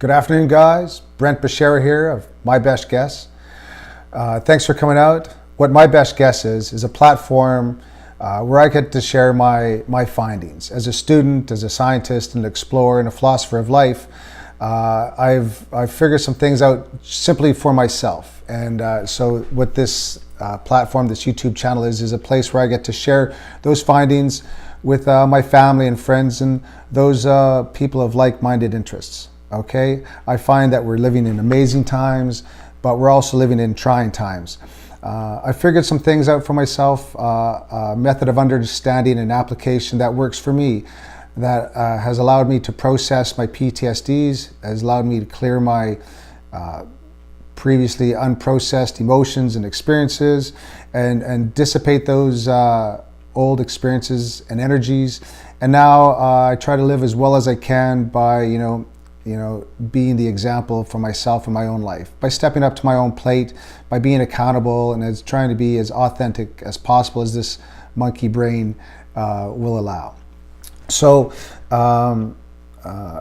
Good afternoon, guys. Brent Beshara here of My Best Guess. Thanks for coming out. What My Best Guess is a platform where I get to share my findings. As a student, as a scientist, an explorer, and a philosopher of life, I've figured some things out simply for myself. And so what this platform, this YouTube channel is a place where I get to share those findings with my family and friends and those people of like-minded interests. Okay, I find that we're living in amazing times, but we're also living in trying times. I figured some things out for myself, a method of understanding and application that works for me, that has allowed me to process my PTSDs, has allowed me to clear my previously unprocessed emotions and experiences, and dissipate those old experiences and energies. And now I try to live as well as I can by, being the example for myself in my own life, by stepping up to my own plate, by being accountable, and as trying to be as authentic as possible as this monkey brain will allow. So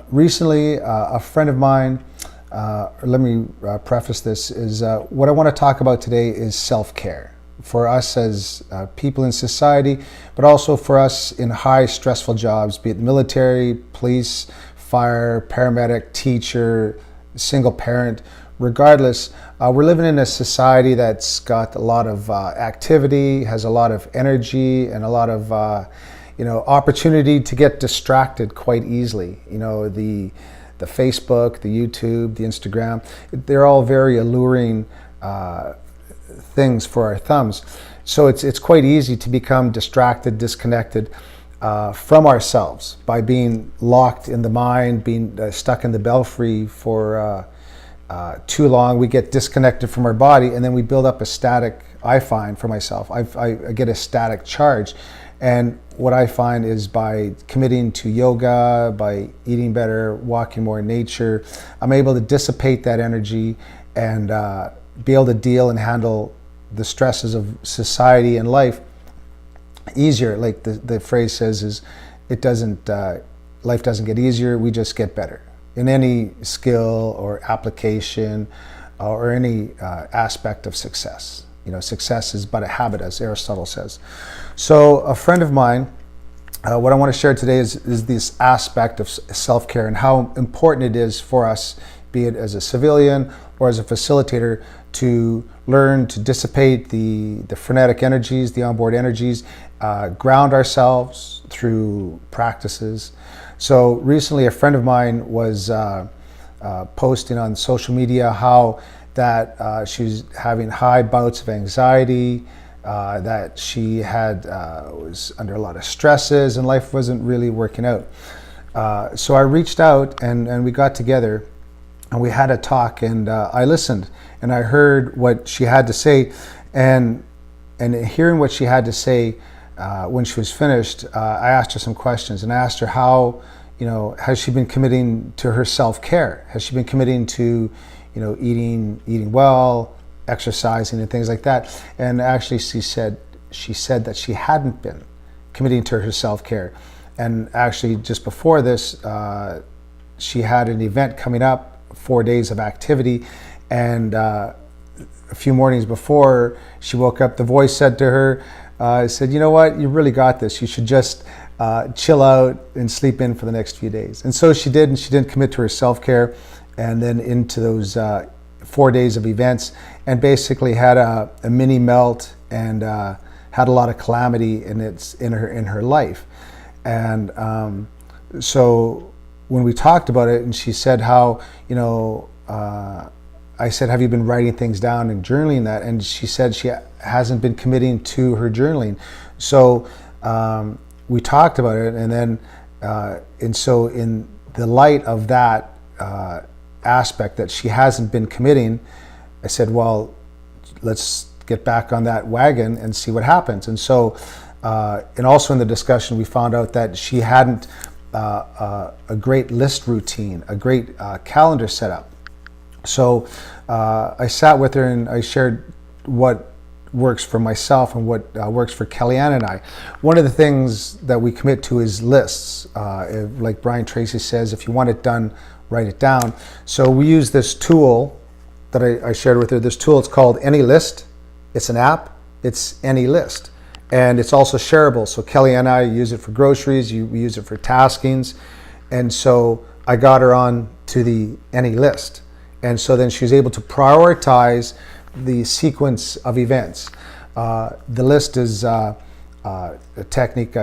recently, a friend of mine, let me preface this, is what I want to talk about today is self-care for us as people in society, but also for us in high stressful jobs, be it military, police, fire, paramedic, teacher, single parent. Regardless, we're living in a society that's got a lot of activity, has a lot of energy, and a lot of opportunity to get distracted quite easily. The Facebook, the YouTube, the Instagram, they're all very alluring things for our thumbs. So it's quite easy to become distracted, disconnected from ourselves by being locked in the mind, being stuck in the belfry for too long. We get disconnected from our body, and then we build up a static, I find for myself, I get a static charge. And what I find is by committing to yoga, by eating better, walking more in nature, I'm able to dissipate that energy and be able to deal and handle the stresses of society and life easier. Like the phrase says, is it doesn't, life doesn't get easier, we just get better in any skill or application or any aspect of success. Success is but a habit, as Aristotle says. So a friend of mine, what I want to share today is this aspect of self-care and how important it is for us, be it as a civilian or as a facilitator, to learn to dissipate the frenetic energies, the onboard energies, ground ourselves through practices. So recently a friend of mine was posting on social media how that she was having high bouts of anxiety, that she had was under a lot of stresses and life wasn't really working out. So I reached out and we got together and we had a talk, and I listened and I heard what she had to say, and hearing what she had to say when she was finished, I asked her some questions, and I asked her how, has she been committing to her self-care? Has she been committing to, eating well, exercising, and things like that? And actually, she said that she hadn't been committing to her self-care. And actually, just before this, she had an event coming up, 4 days of activity, and a few mornings before she woke up, the voice said to her, said, you know what, you really got this. You should just chill out and sleep in for the next few days. And so she did, and she didn't commit to her self-care, and then into those 4 days of events, and basically had a mini melt and had a lot of calamity in her life. And so when we talked about it, and she said how, I said, have you been writing things down and journaling that? And she said she hasn't been committing to her journaling. So we talked about it, and then, and so in the light of that aspect that she hasn't been committing, I said, well, let's get back on that wagon and see what happens. And so, and also in the discussion, we found out that she hadn't a great list routine, a great calendar set up. So I sat with her and I shared what works for myself and what works for Kellyanne and I. One of the things that we commit to is lists. Like Brian Tracy says, if you want it done write it down. So we use this tool that I shared with her. This tool, it's called AnyList. It's an app. It's AnyList. And it's also shareable. So Kelly and I use it for groceries. We use it for taskings. And so I got her on to the AnyList. And so then she was able to prioritize the sequence of events. The list is a technique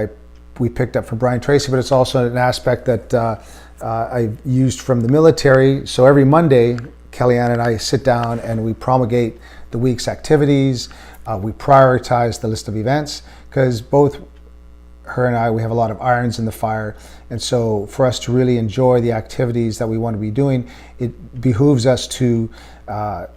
we picked up from Brian Tracy, but it's also an aspect that I used from the military. So every Monday, Kellyanne and I sit down and we promulgate the week's activities. We prioritize the list of events because both her and I, we have a lot of irons in the fire. And so for us to really enjoy the activities that we want to be doing, it behooves us to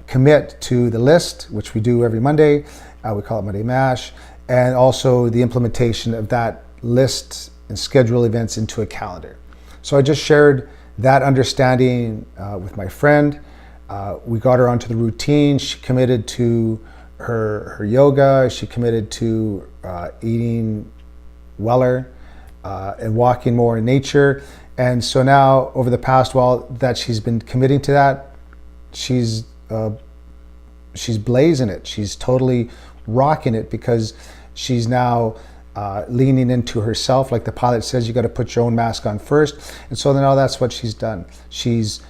commit to the list, which we do every Monday. We call it Monday Mash, and also the implementation of that list and schedule events into a calendar. So I just shared that understanding with my friend. We got her onto the routine. She committed to her yoga. She committed to eating weller and walking more in nature. And so now, over the past while that she's been committing to that, she's blazing it. She's totally rocking it because she's now leaning into herself. Like the pilot says, you got to put your own mask on first. And so now that's what she's done. She's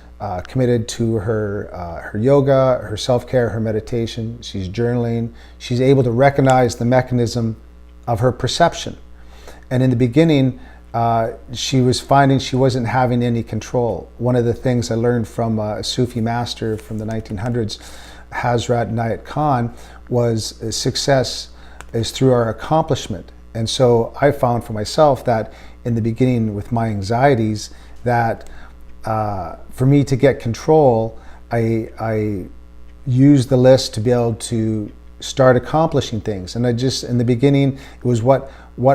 committed to her yoga, her self-care, her meditation. She's journaling. She's able to recognize the mechanism of her perception. And in the beginning, she was finding she wasn't having any control. One of the things I learned from a Sufi master from the 1900s, Hazrat Nayat Khan, was success is through our accomplishment. And so I found for myself that in the beginning with my anxieties that for me to get control, I used the list to be able to start accomplishing things. And I just, in the beginning, it was what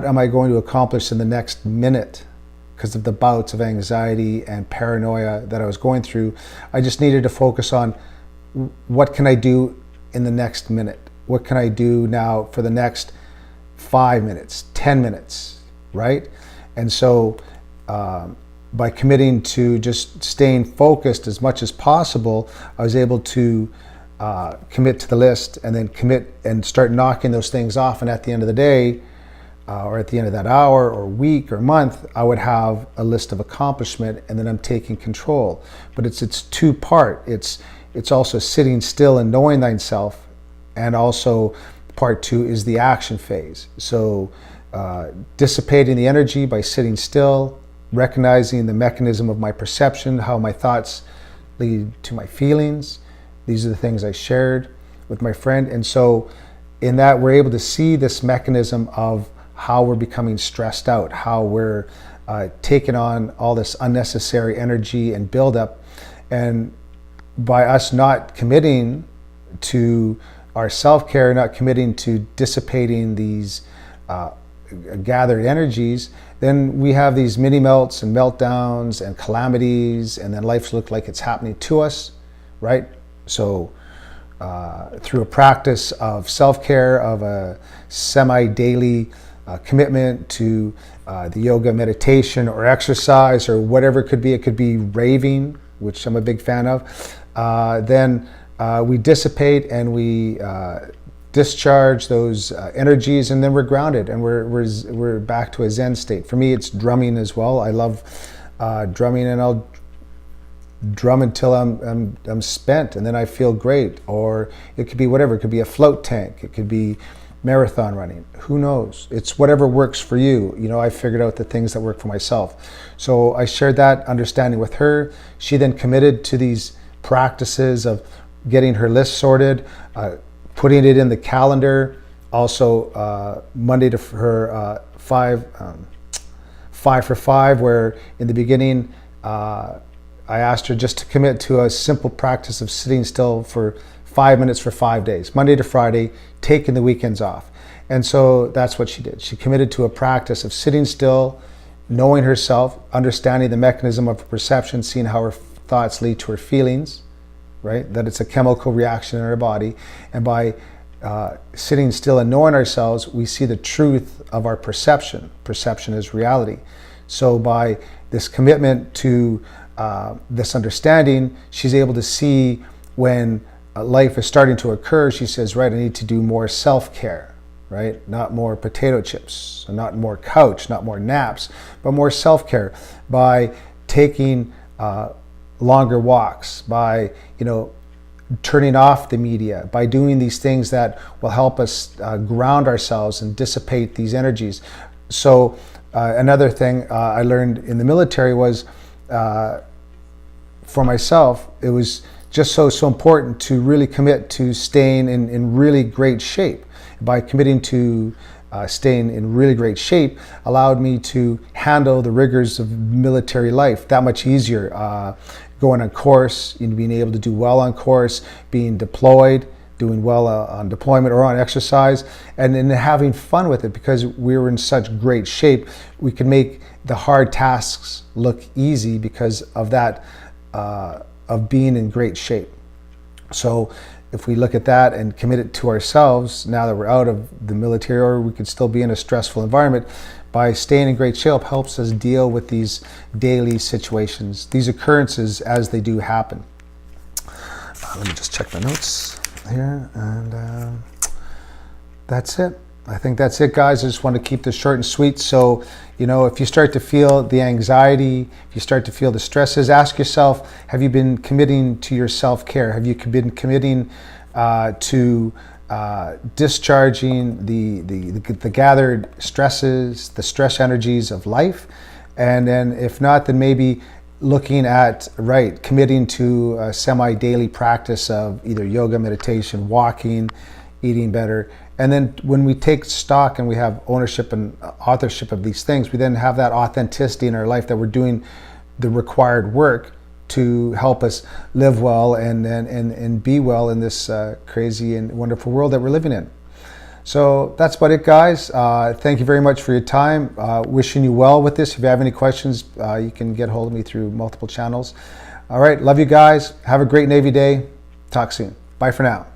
am I going to accomplish in the next minute? Because of the bouts of anxiety and paranoia that I was going through, I just needed to focus on what can I do in the next minute? What can I do now for the next 5 minutes, 10 minutes, right? And so by committing to just staying focused as much as possible, I was able to commit to the list and then commit and start knocking those things off. And at the end of the day, or at the end of that hour or week or month, I would have a list of accomplishment, and then I'm taking control. But it's two-part. It's also sitting still and knowing thyself, and also part two is the action phase. So dissipating the energy by sitting still, recognizing the mechanism of my perception, how my thoughts lead to my feelings. These are the things I shared with my friend. And so in that, we're able to see this mechanism of how we're becoming stressed out, how we're taking on all this unnecessary energy and buildup. And by us not committing to our self-care, not committing to dissipating these gathered energies, then we have these mini melts and meltdowns and calamities, and then life looks like it's happening to us, right? So through a practice of self-care, of a semi-daily commitment to the yoga, meditation, or exercise, or whatever it could be raving, which I'm a big fan of, then we dissipate and we discharge those energies, and then we're grounded and we're back to a Zen state. For me, it's drumming as well. I love drumming, and I'll drum until I'm spent, and then I feel great. Or it could be whatever. It could be a float tank. It could be marathon running. Who knows? It's whatever works for you. You know, I figured out the things that work for myself. So I shared that understanding with her. She then committed to these practices of getting her list sorted, putting it in the calendar. Also, Monday to her 5 for 5, where in the beginning, I asked her just to commit to a simple practice of sitting still for 5 minutes for 5 days, Monday to Friday, taking the weekends off. And so that's what she did. She committed to a practice of sitting still, knowing herself, understanding the mechanism of her perception, seeing how her thoughts lead to her feelings, right? That it's a chemical reaction in our body. And by sitting still and knowing ourselves, we see the truth of our perception. Perception is reality. So by this commitment to this understanding, she's able to see when life is starting to occur. She says, right, I need to do more self-care, right? Not more potato chips, not more couch, not more naps, but more self-care by taking longer walks, by, turning off the media, by doing these things that will help us ground ourselves and dissipate these energies. So another thing I learned in the military was, for myself, it was just so important to really commit to staying in really great shape. By committing to staying in really great shape allowed me to handle the rigors of military life that much easier. Going on course, being able to do well on course, being deployed, doing well on deployment or on exercise, and then having fun with it because we were in such great shape. We could make the hard tasks look easy because of that, of being in great shape. So if we look at that and commit it to ourselves, now that we're out of the military, or we could still be in a stressful environment, by staying in great shape helps us deal with these daily situations, these occurrences as they do happen. Let me just check my notes here, and that's it. I think that's it, guys. I just want to keep this short and sweet. So, if you start to feel the anxiety, if you start to feel the stresses, ask yourself, have you been committing to your self-care? Have you been committing to discharging the gathered stresses, the stress energies of life? And then if not, then maybe looking at, committing to a semi-daily practice of either yoga, meditation, walking, eating better. And then when we take stock and we have ownership and authorship of these things, we then have that authenticity in our life that we're doing the required work to help us live well and be well in this crazy and wonderful world that we're living in. So that's about it, guys. Thank you very much for your time. Wishing you well with this. If you have any questions, you can get hold of me through multiple channels. All right, love you guys. Have a great Navy Day. Talk soon. Bye for now.